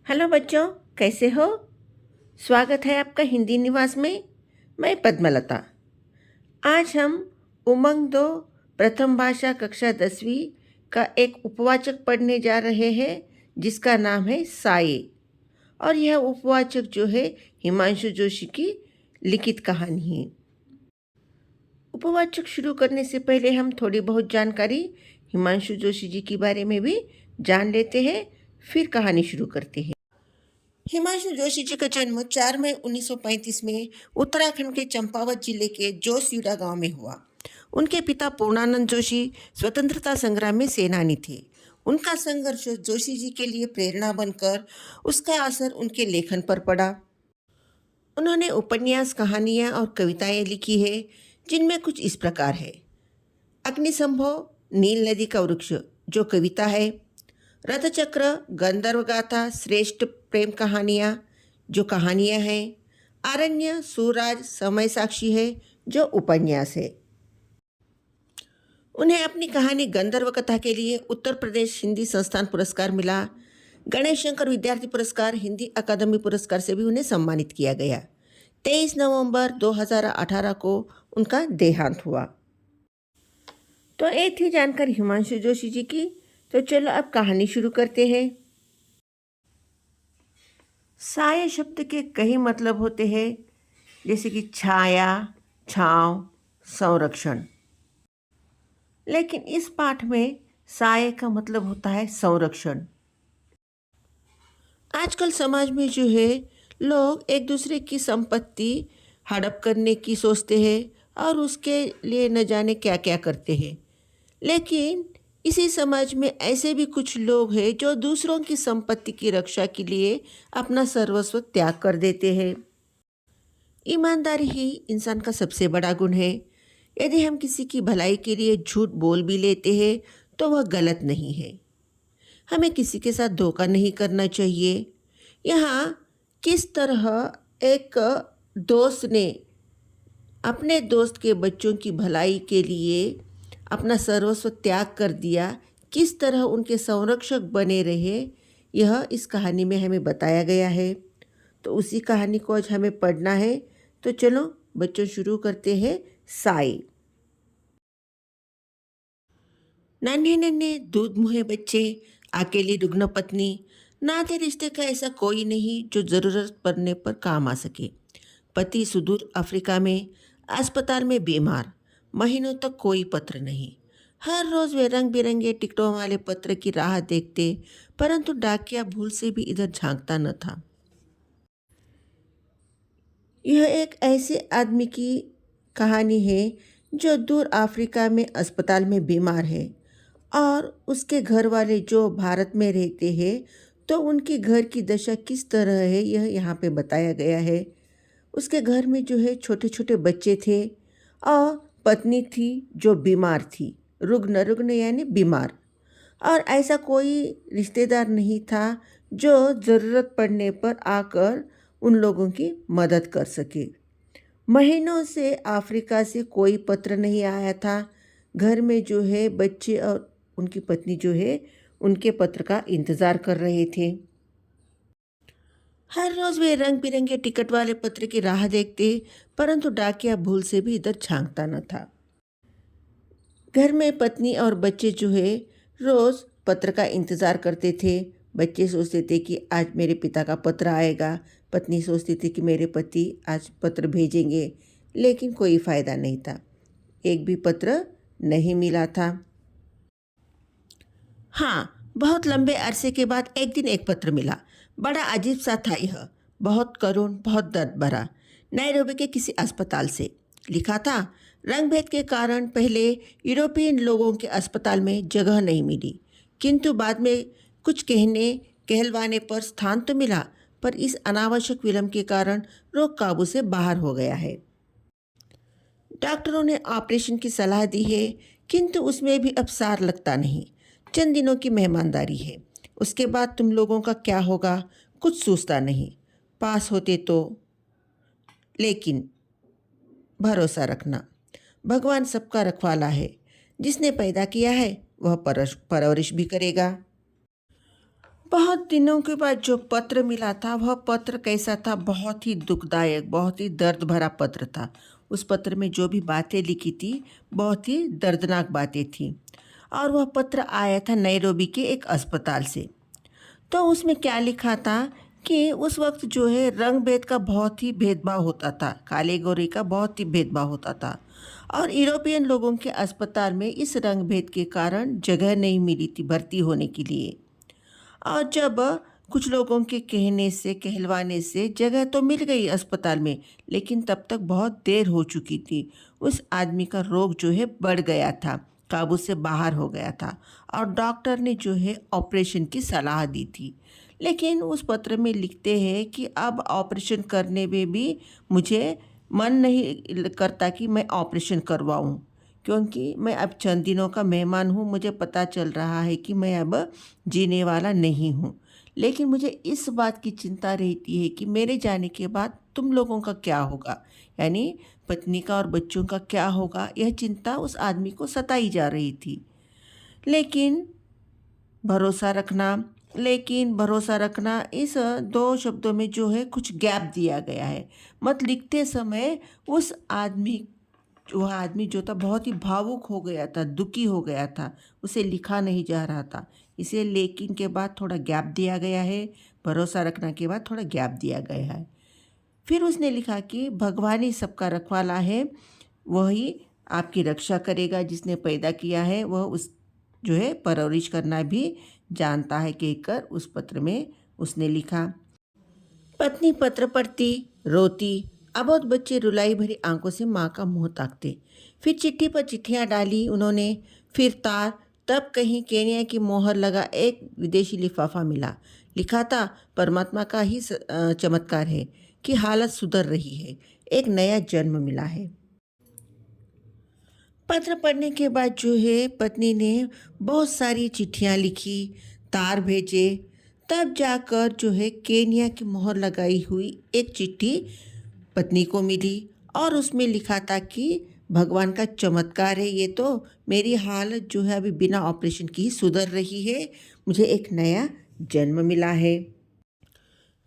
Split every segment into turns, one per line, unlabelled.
Hello बच्चों, कैसे हो? स्वागत है आपका हिंदी निवास में। मैं पद्मलता। आज हम उमंग 2 प्रथम भाषा कक्षा 10वीं का एक उपवाचक पढ़ने जा रहे हैं जिसका नाम है साये। और यह उपवाचक जो है हिमांशु जोशी की लिखित कहानी है। उपवाचक शुरू करने से पहले हम थोड़ी बहुत जानकारी हिमांशु जोशी जी के बारे में भी जान लेते हैं, फिर कहानी शुरू करते हैं। हिमांशु जोशी जी का जन्म 4 मई 1935 में उत्तराखंड के चंपावत जिले के जोशीड़ा गांव में हुआ। उनके पिता पूर्णानंद जोशी स्वतंत्रता संग्राम में सेनानी थे। उनका संघर्ष जोशी जी के लिए प्रेरणा बनकर उसका असर उनके लेखन पर पड़ा। उन्होंने उपन्यास, कहानियाँ और कविताएं लिखी है जिनमें कुछ इस प्रकार है। अग्निसंभव, नील नदी का वृक्ष जो कविता है, रथचक्र, गंधर्व गाथा, श्रेष्ठ प्रेम कहानियाँ जो कहानियाँ हैं, आरण्य, सूरज, समय साक्षी है जो उपन्यास है। उन्हें अपनी कहानी गंधर्व कथा के लिए उत्तर प्रदेश हिंदी संस्थान पुरस्कार मिला। गणेश शंकर विद्यार्थी पुरस्कार, हिंदी अकादमी पुरस्कार से भी उन्हें सम्मानित किया गया। 23 नवंबर 2018 को उनका देहांत हुआ। तो ये थी जानकारी हिमांशु जोशी जी की। तो चलो अब कहानी शुरू करते हैं। साये शब्द के कई मतलब होते हैं, जैसे कि छाया, छांव, संरक्षण। लेकिन इस पाठ में साये का मतलब होता है संरक्षण। आजकल समाज में जो है लोग एक दूसरे की संपत्ति हड़प करने की सोचते हैं और उसके लिए न जाने क्या क्या करते हैं। लेकिन इसी समाज में ऐसे भी कुछ लोग हैं जो दूसरों की संपत्ति की रक्षा के लिए अपना सर्वस्व त्याग कर देते हैं। ईमानदारी ही इंसान का सबसे बड़ा गुण है। यदि हम किसी की भलाई के लिए झूठ बोल भी लेते हैं तो वह गलत नहीं है। हमें किसी के साथ धोखा नहीं करना चाहिए। यहाँ किस तरह एक दोस्त ने अपने दोस्त के बच्चों की भलाई के लिए अपना सर्वस्व त्याग कर दिया, किस तरह उनके संरक्षक बने रहे, यह इस कहानी में हमें बताया गया है। तो उसी कहानी को आज हमें पढ़ना है। तो चलो बच्चों शुरू करते हैं। साई। नन्हे नन्हे दूध मुहे बच्चे, अकेली रुग्ण पत्नी, नाते रिश्ते का ऐसा कोई नहीं जो ज़रूरत पड़ने पर काम आ सके। पति सुदूर अफ्रीका में अस्पताल में बीमार, महीनों तक कोई पत्र नहीं। हर रोज़ वे रंग बिरंगे टिकटों वाले पत्र की राह देखते, परंतु डाकिया भूल से भी इधर झांकता न था। यह एक ऐसे आदमी की कहानी है जो दूर अफ्रीका में अस्पताल में बीमार है और उसके घर वाले जो भारत में रहते हैं, तो उनकी घर की दशा किस तरह है यह यहाँ पे बताया गया है। उसके घर में जो है छोटे छोटे बच्चे थे और पत्नी थी जो बीमार थी, रुग्ण रुग्ण यानी बीमार। और ऐसा कोई रिश्तेदार नहीं था जो ज़रूरत पड़ने पर आकर उन लोगों की मदद कर सके। महीनों से अफ्रीका से कोई पत्र नहीं आया था। घर में जो है बच्चे और उनकी पत्नी जो है उनके पत्र का इंतज़ार कर रहे थे। हर रोज़ वे रंग बिरंगे टिकट वाले पत्र की राह देखते, परंतु डाकिया भूल से भी इधर झांकता न था। घर में पत्नी और बच्चे जो है रोज़ पत्र का इंतज़ार करते थे। बच्चे सोचते थे कि आज मेरे पिता का पत्र आएगा, पत्नी सोचती थी कि मेरे पति आज पत्र भेजेंगे, लेकिन कोई फ़ायदा नहीं था। एक भी पत्र नहीं मिला था। हाँ, बहुत लंबे अरसे के बाद एक दिन एक पत्र मिला। बड़ा अजीब सा था यह, बहुत करुण, बहुत दर्द भरा। नैरोबी के किसी अस्पताल से लिखा था। रंग भेद के कारण पहले यूरोपियन लोगों के अस्पताल में जगह नहीं मिली, किंतु बाद में कुछ कहलवाने पर स्थान तो मिला, पर इस अनावश्यक विलंब के कारण रोग काबू से बाहर हो गया है। डॉक्टरों ने ऑपरेशन की सलाह दी है, किंतु उसमें भी अब सार लगता नहीं। चंद दिनों की मेहमानदारी है, उसके बाद तुम लोगों का क्या होगा कुछ सूझता नहीं। पास होते तो, लेकिन भरोसा रखना, भगवान सबका रखवाला है। जिसने पैदा किया है वह परवरिश भी करेगा। बहुत दिनों के बाद जो पत्र मिला था वह पत्र कैसा था, बहुत ही दुखदायक, बहुत ही दर्द भरा पत्र था। उस पत्र में जो भी बातें लिखी थी बहुत ही दर्दनाक बातें थी। और वह पत्र आया था नैरोबी के एक अस्पताल से। तो उसमें क्या लिखा था कि उस वक्त जो है रंग भेद का बहुत ही भेदभाव होता था, काले गोरे का बहुत ही भेदभाव होता था। और यूरोपियन लोगों के अस्पताल में इस रंग भेद के कारण जगह नहीं मिली थी भर्ती होने के लिए। और जब कुछ लोगों के कहने से कहलवाने से जगह तो मिल गई अस्पताल में, लेकिन तब तक बहुत देर हो चुकी थी। उस आदमी का रोग जो है बढ़ गया था, काबू से बाहर हो गया था और डॉक्टर ने जो है ऑपरेशन की सलाह दी थी। लेकिन उस पत्र में लिखते हैं कि अब ऑपरेशन करने में भी मुझे मन नहीं करता कि मैं ऑपरेशन करवाऊं, क्योंकि मैं अब चंद दिनों का मेहमान हूँ। मुझे पता चल रहा है कि मैं अब जीने वाला नहीं हूँ। लेकिन मुझे इस बात की चिंता रहती है कि मेरे जाने के बाद तुम लोगों का क्या होगा, यानी पत्नी का और बच्चों का क्या होगा। यह चिंता उस आदमी को सताई जा रही थी। लेकिन भरोसा रखना, लेकिन भरोसा रखना, इस दो शब्दों में जो है कुछ गैप दिया गया है। मत लिखते समय उस आदमी वह आदमी जो था बहुत ही भावुक हो गया था, दुखी हो गया था, उसे लिखा नहीं जा रहा था। इसे लेकिन के बाद थोड़ा गैप दिया गया है, भरोसा रखना के बाद थोड़ा गैप दिया गया है। फिर उसने लिखा कि भगवान ही सबका रखवाला है, वही आपकी रक्षा करेगा। जिसने पैदा किया है वह उस जो है परवरिश करना भी जानता है, कहकर उस पत्र में उसने लिखा। पत्नी पत्र पढ़ती, रोती। अबोध बच्चे रुलाई भरी आंखों से माँ का मुंह ताकते। फिर चिट्ठी पर चिट्ठियाँ डाली उन्होंने, फिर तार। तब कहीं केन्या की मोहर लगा एक विदेशी लिफाफा मिला। लिखा था, परमात्मा का ही चमत्कार है कि हालत सुधर रही है, एक नया जन्म मिला है। पत्र पढ़ने के बाद जो है पत्नी ने बहुत सारी चिट्ठियाँ लिखी, तार भेजे। तब जाकर जो है केन्या की मोहर लगाई हुई एक चिट्ठी पत्नी को मिली और उसमें लिखा था कि भगवान का चमत्कार है, ये तो मेरी हालत जो है अभी बिना ऑपरेशन की ही सुधर रही है, मुझे एक नया जन्म मिला है।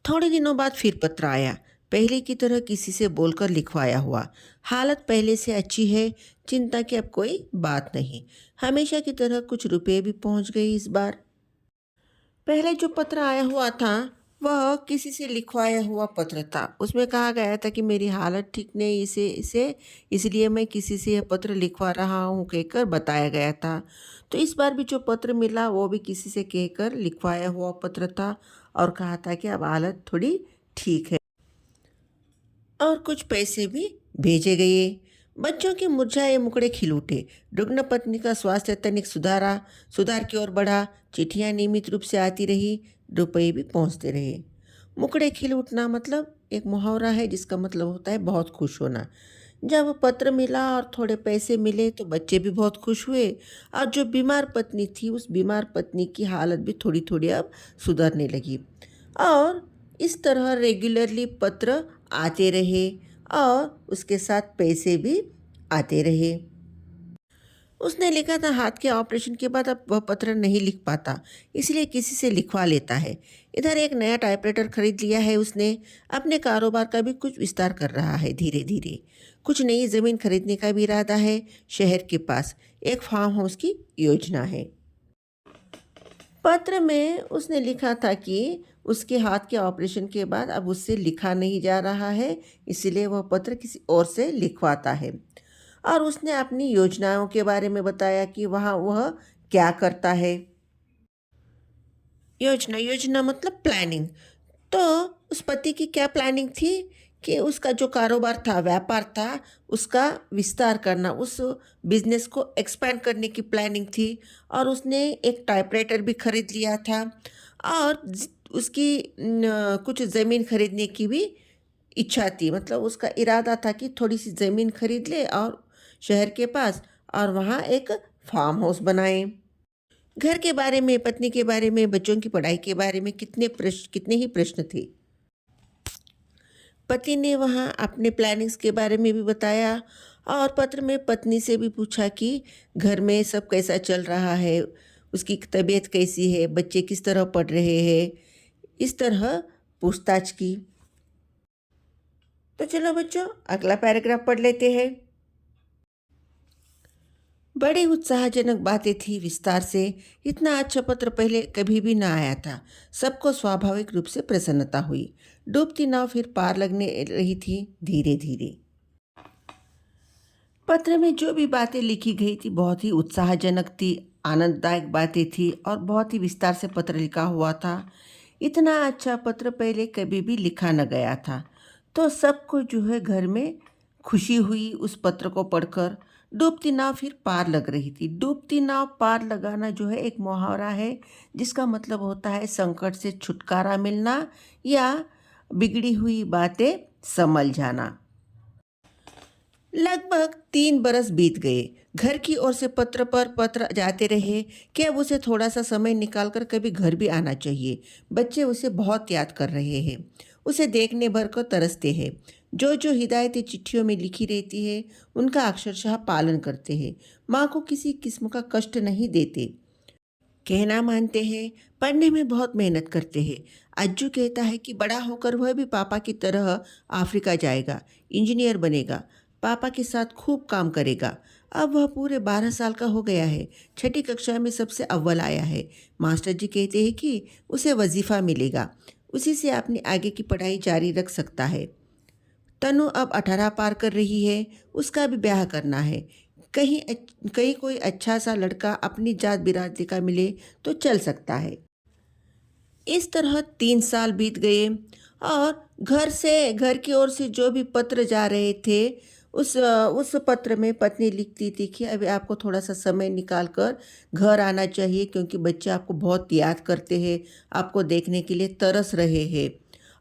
थोड़े दिनों बाद फिर पत्र आया, पहले की तरह किसी से बोलकर लिखवाया हुआ। हालत पहले से अच्छी है, चिंता की अब कोई बात नहीं। हमेशा की तरह कुछ रुपए भी पहुंच गए इस बार। पहले जो पत्र आया हुआ था वह किसी से लिखवाया हुआ पत्र था। उसमें कहा गया था कि मेरी हालत ठीक नहीं, इसे इसे इसलिए मैं किसी से यह पत्र लिखवा रहा हूँ कहकर बताया गया था। तो इस बार भी जो पत्र मिला वो भी किसी से कहकर लिखवाया हुआ पत्र था और कहा था कि अब हालत थोड़ी ठीक है और कुछ पैसे भी भेजे गए। बच्चों के मुरझाए मुकड़े खिल उठे। रुग्ण पत्नी का स्वास्थ्य तनिक सुधार की ओर बढ़ा। चिट्ठियाँ नियमित रूप से आती रही, रुपये भी पहुँचते रहे। मुकड़े खिल उठना मतलब एक मुहावरा है जिसका मतलब होता है बहुत खुश होना। जब पत्र मिला और थोड़े पैसे मिले तो बच्चे भी बहुत खुश हुए और जो बीमार पत्नी थी उस बीमार पत्नी की हालत भी थोड़ी थोड़ी अब सुधरने लगी। और इस तरह रेगुलरली पत्र आते रहे और उसके साथ पैसे भी आते रहे। उसने लिखा था, हाथ के ऑपरेशन के बाद अब वह पत्र नहीं लिख पाता, इसलिए किसी से लिखवा लेता है। इधर एक नया टाइपराइटर खरीद लिया है उसने। अपने कारोबार का भी कुछ विस्तार कर रहा है धीरे धीरे। कुछ नई ज़मीन खरीदने का भी इरादा है। शहर के पास एक फार्म हाउस की योजना है। पत्र में उसने लिखा था कि उसके हाथ के ऑपरेशन के बाद अब उससे लिखा नहीं जा रहा है, इसलिए वह पत्र किसी और से लिखवाता है। और उसने अपनी योजनाओं के बारे में बताया कि वहाँ वह क्या करता है। योजना मतलब प्लानिंग। तो उस पति की क्या प्लानिंग थी कि उसका जो कारोबार था, व्यापार था, उसका विस्तार करना, उस बिजनेस को एक्सपेंड करने की प्लानिंग थी। और उसने एक टाइपराइटर भी खरीद लिया था और उसकी कुछ ज़मीन खरीदने की भी इच्छा थी। मतलब उसका इरादा था कि थोड़ी सी ज़मीन खरीद ले और शहर के पास और वहाँ एक फार्म हाउस बनाए। घर के बारे में, पत्नी के बारे में, बच्चों की पढ़ाई के बारे में कितने ही प्रश्न थे। पति ने वहाँ अपने प्लानिंग्स के बारे में भी बताया और पत्र में पत्नी से भी पूछा कि घर में सब कैसा चल रहा है, उसकी तबीयत कैसी है, बच्चे किस तरह पढ़ रहे हैं, इस तरह पूछताछ की। तो चलो बच्चों, अगला पैराग्राफ पढ़ लेते हैं। बड़ी उत्साहजनक बातें थी, विस्तार से। इतना अच्छा पत्र पहले कभी भी ना आया था। सबको स्वाभाविक रूप से प्रसन्नता हुई। डूबती नाव फिर पार लगने रही थी, धीरे धीरे। पत्र में जो भी बातें लिखी गई थी बहुत ही उत्साहजनक थी, आनंददायक बातें थी और बहुत ही विस्तार से पत्र लिखा हुआ था। इतना अच्छा पत्र पहले कभी भी लिखा न गया था। तो सबको जो है घर में खुशी हुई उस पत्र को पढ़कर। डूबती नाव फिर पार लग रही थी। डूबती नाव पार लगाना जो है एक मुहावरा है, जिसका मतलब होता है संकट से छुटकारा मिलना या बिगड़ी हुई बातें संभल जाना। लगभग 3 बरस बीत गए। घर की ओर से पत्र पर पत्र जाते रहे कि अब उसे थोड़ा सा समय निकालकर कभी घर भी आना चाहिए। बच्चे उसे बहुत याद कर रहे हैं, उसे देखने भर को तरसते हैं। जो जो हिदायतें चिट्ठियों में लिखी रहती है उनका अक्षरशः पालन करते हैं। माँ को किसी किस्म का कष्ट नहीं देते, कहना मानते हैं, पढ़ने में बहुत मेहनत करते हैं। अज्जू कहता है कि बड़ा होकर वह भी पापा की तरह अफ्रीका जाएगा, इंजीनियर बनेगा, पापा के साथ खूब काम करेगा। अब वह पूरे 12 साल का हो गया है, छठी कक्षा में सबसे अव्वल आया है। मास्टर जी कहते हैं कि उसे वजीफ़ा मिलेगा, उसी से अपनी आगे की पढ़ाई जारी रख सकता है। तनु अब 18 पार कर रही है, उसका भी ब्याह करना है। कहीं कोई अच्छा सा लड़का अपनी जात बिरादरी का मिले तो चल सकता है। इस तरह 3 साल बीत गए और घर की ओर से जो भी पत्र जा रहे थे उस पत्र में पत्नी लिखती थी कि अभी आपको थोड़ा सा समय निकाल कर घर आना चाहिए, क्योंकि बच्चे आपको बहुत याद करते हैं, आपको देखने के लिए तरस रहे हैं।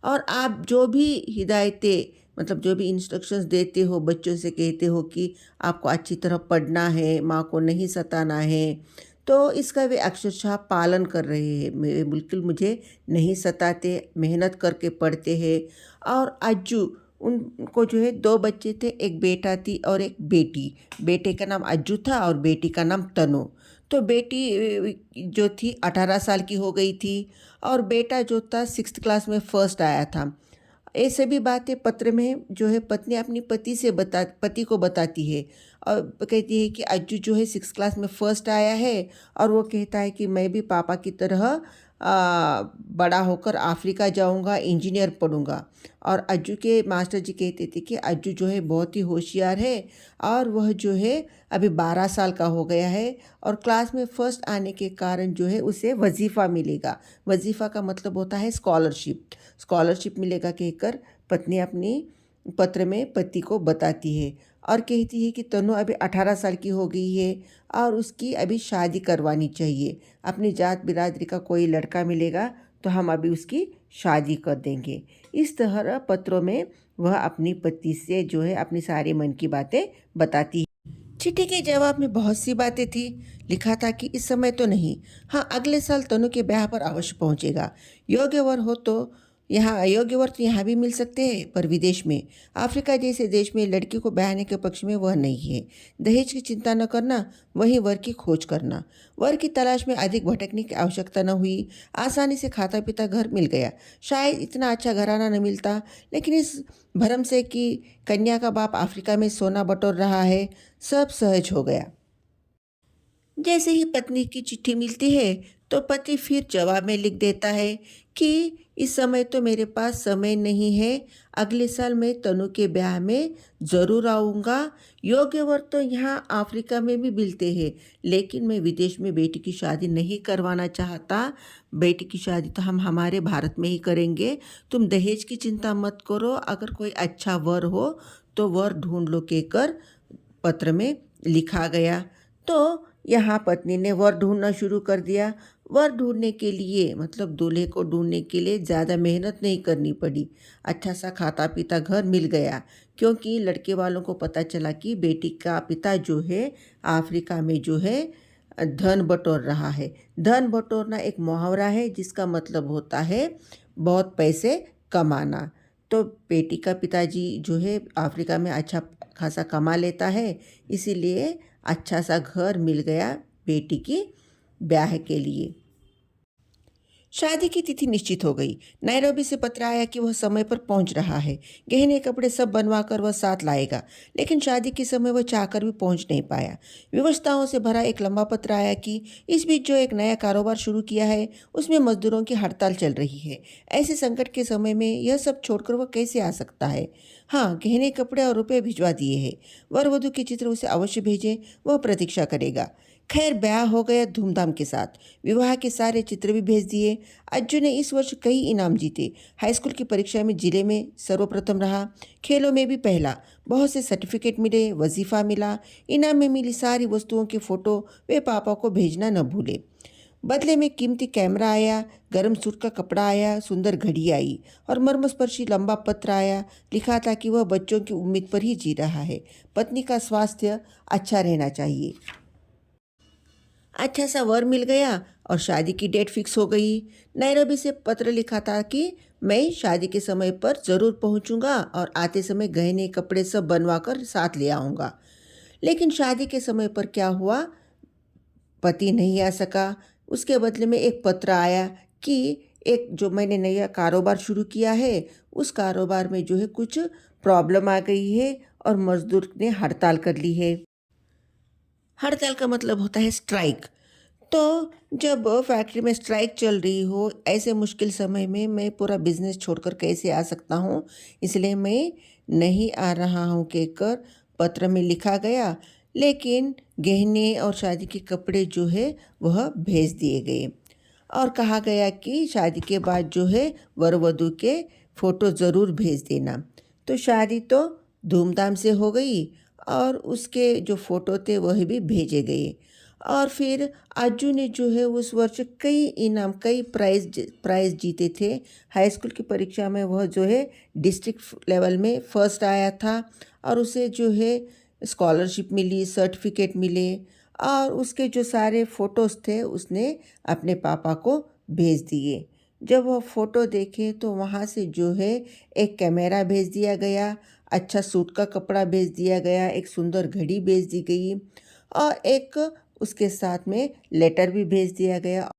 और आप जो भी हिदायतें मतलब जो भी इंस्ट्रक्शंस देते हो, बच्चों से कहते हो कि आपको अच्छी तरह पढ़ना है, माँ को नहीं सताना है, तो इसका वे अक्षरशः पालन कर रहे हैं। बिल्कुल मुझे नहीं सताते, मेहनत करके पढ़ते हैं। और अज्जू, उनको जो है 2 बच्चे थे, एक बेटा थी और एक बेटी। बेटे का नाम अज्जू था और बेटी का नाम तनु। तो बेटी जो थी 18 साल की हो गई थी और बेटा जो था 6th क्लास में फर्स्ट आया था। ये सभी बातें पत्र में जो है पत्नी अपनी पति को बताती है और कहती है कि अज्जू जो है 6th क्लास में फर्स्ट आया है और वो कहता है कि मैं भी पापा की तरह बड़ा होकर अफ्रीका जाऊंगा, इंजीनियर पढ़ूंगा। और अज्जू के मास्टर जी कहते थे कि अज्जू जो है बहुत ही होशियार है और वह जो है अभी 12 साल का हो गया है और क्लास में फर्स्ट आने के कारण जो है उसे वजीफ़ा मिलेगा। वजीफ़ा का मतलब होता है स्कॉलरशिप मिलेगा कहकर पत्नी अपनी पत्र में पति को बताती है और कहती है कि तनु अभी 18 साल की हो गई है और उसकी अभी शादी करवानी चाहिए। अपनी जात बिरादरी का कोई लड़का मिलेगा तो हम अभी उसकी शादी कर देंगे। इस तरह पत्रों में वह अपनी पति से जो है अपनी सारी मन की बातें बताती है। चिट्ठी के जवाब में बहुत सी बातें थी। लिखा था कि इस समय तो नहीं, हाँ अगले साल तनु के ब्याह पर अवश्य पहुंचेगा। योग्य वर तो यहाँ भी मिल सकते हैं, पर विदेश में, अफ्रीका जैसे देश में लड़की को ब्याहने के पक्ष में वह नहीं है। दहेज की चिंता न करना, वहीं वर की खोज करना। वर की तलाश में अधिक भटकने की आवश्यकता न हुई, आसानी से खाता पीता घर मिल गया। शायद इतना अच्छा घराना न मिलता, लेकिन इस भरम से कि कन्या का बाप अफ्रीका में सोना बटोर रहा है, सब सहज हो गया। जैसे ही पत्नी की चिट्ठी मिलती है तो पति फिर जवाब में लिख देता है कि इस समय तो मेरे पास समय नहीं है, अगले साल मैं तनु के ब्याह में ज़रूर आऊँगा। योग्य वर तो यहाँ अफ्रीका में भी मिलते हैं, लेकिन मैं विदेश में बेटी की शादी नहीं करवाना चाहता। बेटी की शादी तो हम हमारे भारत में ही करेंगे। तुम दहेज की चिंता मत करो, अगर कोई अच्छा वर हो तो वर ढूंढ लो कहकर पत्र में लिखा गया। तो यहाँ पत्नी ने वर ढूंढना शुरू कर दिया। वर ढूंढने के लिए मतलब दूल्हे को ढूंढने के लिए ज़्यादा मेहनत नहीं करनी पड़ी। अच्छा सा खाता पीता घर मिल गया, क्योंकि लड़के वालों को पता चला कि बेटी का पिता जो है अफ्रीका में जो है धन बटोर रहा है। धन बटोरना एक मुहावरा है जिसका मतलब होता है बहुत पैसे कमाना। तो बेटी का पिताजी जो है अफ्रीका में अच्छा खासा कमा लेता है, इसीलिए अच्छा सा घर मिल गया बेटी की ब्याह के लिए। शादी की तिथि निश्चित हो गई। नैरोबी से पत्र आया कि वह समय पर पहुंच रहा है। गहने कपड़े सब बनवाकर वह साथ लाएगा, लेकिन शादी के समय वह चाहकर भी पहुंच नहीं पाया। विवशताओं से भरा एक लंबा पत्र आया कि इस बीच जो एक नया कारोबार शुरू किया है उसमें मजदूरों की हड़ताल चल रही है। ऐसे संकट के समय में यह सब छोड़कर वह कैसे आ सकता है। हाँ, गहने कपड़े और रुपये भिजवा दिए हैं। वर वधू के चित्र उसे अवश्य भेजें, वह प्रतीक्षा करेगा। खैर, ब्याह हो गया धूमधाम के साथ। विवाह के सारे चित्र भी भेज दिए। अज्जू ने इस वर्ष कई इनाम जीते। हाई स्कूल की परीक्षा में जिले में सर्वप्रथम रहा, खेलों में भी पहला। बहुत से सर्टिफिकेट मिले, वजीफा मिला। इनाम में मिली सारी वस्तुओं के फोटो वे पापा को भेजना न भूले। बदले में कीमती कैमरा आया, गर्म सूट का कपड़ा आया, सुंदर घड़ी आई और मर्मस्पर्शी लंबा पत्र आया। लिखा था कि वह बच्चों की उम्मीद पर ही जी रहा है। पत्नी का स्वास्थ्य अच्छा रहना चाहिए। अच्छा सा वर मिल गया और शादी की डेट फिक्स हो गई। नैरोबी से पत्र लिखा था कि मैं शादी के समय पर ज़रूर पहुंचूंगा और आते समय गहने कपड़े सब बनवा कर साथ ले आऊँगा। लेकिन शादी के समय पर क्या हुआ, पति नहीं आ सका। उसके बदले में एक पत्र आया कि एक जो मैंने नया कारोबार शुरू किया है उस कारोबार में जो है कुछ प्रॉब्लम आ गई है और मजदूर ने हड़ताल कर ली है। हड़ताल का मतलब होता है स्ट्राइक। तो जब फैक्ट्री में स्ट्राइक चल रही हो, ऐसे मुश्किल समय में मैं पूरा बिजनेस छोड़कर कैसे आ सकता हूँ, इसलिए मैं नहीं आ रहा हूँ कहकर पत्र में लिखा गया। लेकिन गहने और शादी के कपड़े जो है वह भेज दिए गए और कहा गया कि शादी के बाद जो है वर वधू के फ़ोटो ज़रूर भेज देना। तो शादी तो धूमधाम से हो गई और उसके जो फ़ोटो थे वह भी भेजे गए। और फिर अज्जू ने जो है उस वर्ष कई इनाम, कई प्राइज़ जीते थे। हाई स्कूल की परीक्षा में वह जो है डिस्ट्रिक्ट लेवल में फर्स्ट आया था और उसे जो है स्कॉलरशिप मिली, सर्टिफिकेट मिले और उसके जो सारे फ़ोटोज़ थे उसने अपने पापा को भेज दिए। जब वह फ़ोटो देखे तो वहाँ से जो है एक कैमरा भेज दिया गया, अच्छा सूट का कपड़ा भेज दिया गया, एक सुंदर घड़ी भेज दी गई और एक उसके साथ में लेटर भी भेज दिया गया।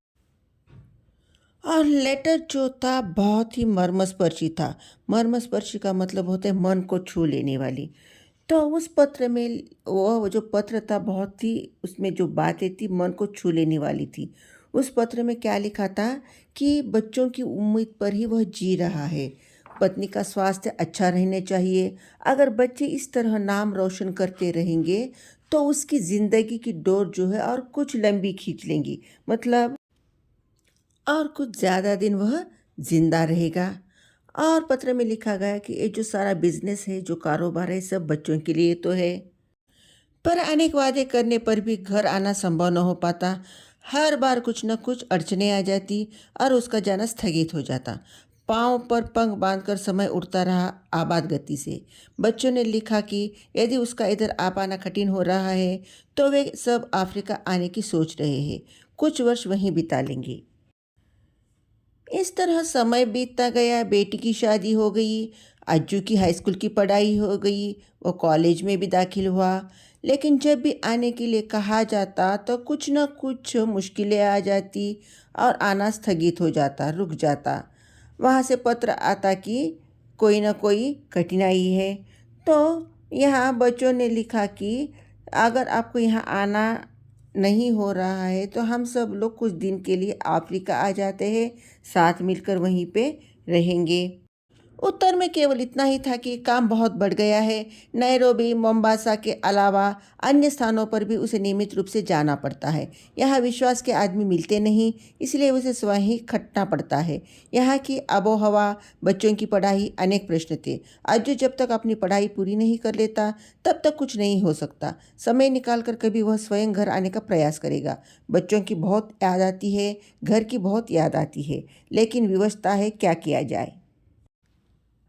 और लेटर जो था बहुत ही मर्मस्पर्शी था। मर्मस्पर्शी का मतलब होता है मन को छू लेने वाली। तो उस पत्र में वो जो पत्र था बहुत ही, उसमें जो बातें थी मन को छू लेने वाली थी। उस पत्र में क्या लिखा था कि बच्चों की उम्मीद पर ही वह जी रहा है। पत्नी का स्वास्थ्य अच्छा रहना चाहिए। अगर बच्चे इस तरह नाम रोशन करते रहेंगे तो उसकी ज़िंदगी की डोर जो है और कुछ लंबी खींच लेंगी, मतलब और कुछ ज़्यादा दिन वह जिंदा रहेगा। और पत्र में लिखा गया कि ये जो सारा बिजनेस है, जो कारोबार है, सब बच्चों के लिए तो है, पर अनेक वादे करने पर भी घर आना संभव न हो पाता। हर बार कुछ न कुछ अड़चने आ जाती और उसका जाना स्थगित हो जाता। पाँव पर पंख बांधकर समय उड़ता रहा आबाद गति से। बच्चों ने लिखा कि यदि उसका इधर आ पाना कठिन हो रहा है तो वे सब अफ्रीका आने की सोच रहे हैं। कुछ वर्ष वहीं बिता लेंगे। इस तरह समय बीतता गया। बेटी की शादी हो गई, अज्जू की हाई स्कूल की पढ़ाई हो गई, वो कॉलेज में भी दाखिल हुआ। लेकिन जब भी आने के लिए कहा जाता तो कुछ न कुछ मुश्किलें आ जाती और आना स्थगित हो जाता, रुक जाता। वहाँ से पत्र आता कि कोई ना कोई कठिनाई है। तो यहाँ बच्चों ने लिखा कि अगर आपको यहाँ आना नहीं हो रहा है तो हम सब लोग कुछ दिन के लिए अफ्रीका आ जाते हैं, साथ मिलकर वहीं पे रहेंगे। उत्तर में केवल इतना ही था कि काम बहुत बढ़ गया है। नैरोबी, मोम्बासा के अलावा अन्य स्थानों पर भी उसे नियमित रूप से जाना पड़ता है। यहाँ विश्वास के आदमी मिलते नहीं, इसलिए उसे स्वयं ही खटना पड़ता है। यहाँ की आबोहवा, बच्चों की पढ़ाई, अनेक प्रश्न थे। आज जो जब तक अपनी पढ़ाई पूरी नहीं कर लेता तब तक कुछ नहीं हो सकता। समय निकाल कर कभी वह स्वयं घर आने का प्रयास करेगा। बच्चों की बहुत याद आती है, घर की बहुत याद आती है, लेकिन विवशता है, क्या किया जाए।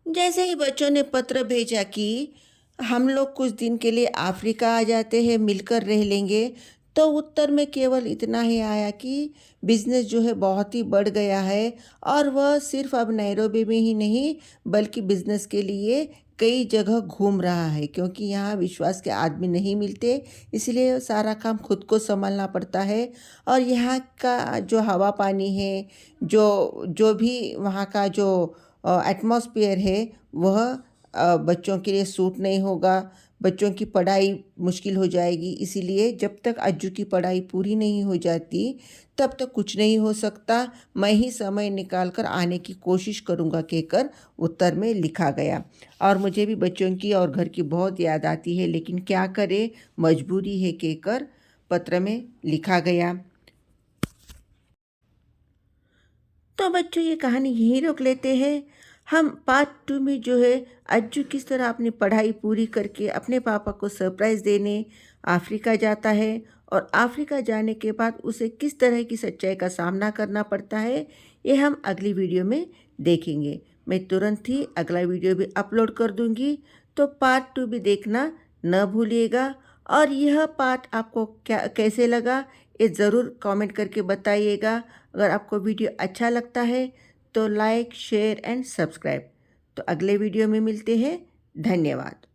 जैसे ही बच्चों ने पत्र भेजा कि हम लोग कुछ दिन के लिए अफ्रीका आ जाते हैं, मिलकर रह लेंगे, तो उत्तर में केवल इतना ही आया कि बिज़नेस जो है बहुत ही बढ़ गया है और वह सिर्फ अब नैरोबी में ही नहीं बल्कि बिज़नेस के लिए कई जगह घूम रहा है, क्योंकि यहाँ विश्वास के आदमी नहीं मिलते, इसलिए सारा काम खुद को संभालना पड़ता है। और यहाँ का जो हवा पानी है, जो जो भी वहाँ का जो एटमॉस्फेयर है, वह बच्चों के लिए सूट नहीं होगा। बच्चों की पढ़ाई मुश्किल हो जाएगी, इसीलिए जब तक अज्जू की पढ़ाई पूरी नहीं हो जाती तब तक कुछ नहीं हो सकता। मैं ही समय निकाल कर आने की कोशिश करूँगा, कहकर उत्तर में लिखा गया। और मुझे भी बच्चों की और घर की बहुत याद आती है, लेकिन क्या करें, मजबूरी है, कहकर पत्र में लिखा गया। तो बच्चों, ये कहानी यहीं रोक लेते हैं। हम पार्ट 2 में जो है अज्जू किस तरह अपनी पढ़ाई पूरी करके अपने पापा को सरप्राइज़ देने अफ्रीका जाता है, और अफ्रीका जाने के बाद उसे किस तरह की सच्चाई का सामना करना पड़ता है, ये हम अगली वीडियो में देखेंगे। मैं तुरंत ही अगला वीडियो भी अपलोड कर दूंगी, तो पार्ट 2 भी देखना न भूलिएगा। और यह पार्ट आपको क्या कैसे लगा, ये ज़रूर कमेंट करके बताइएगा। अगर आपको वीडियो अच्छा लगता है तो लाइक, शेयर एंड सब्सक्राइब। तो अगले वीडियो में मिलते हैं। धन्यवाद।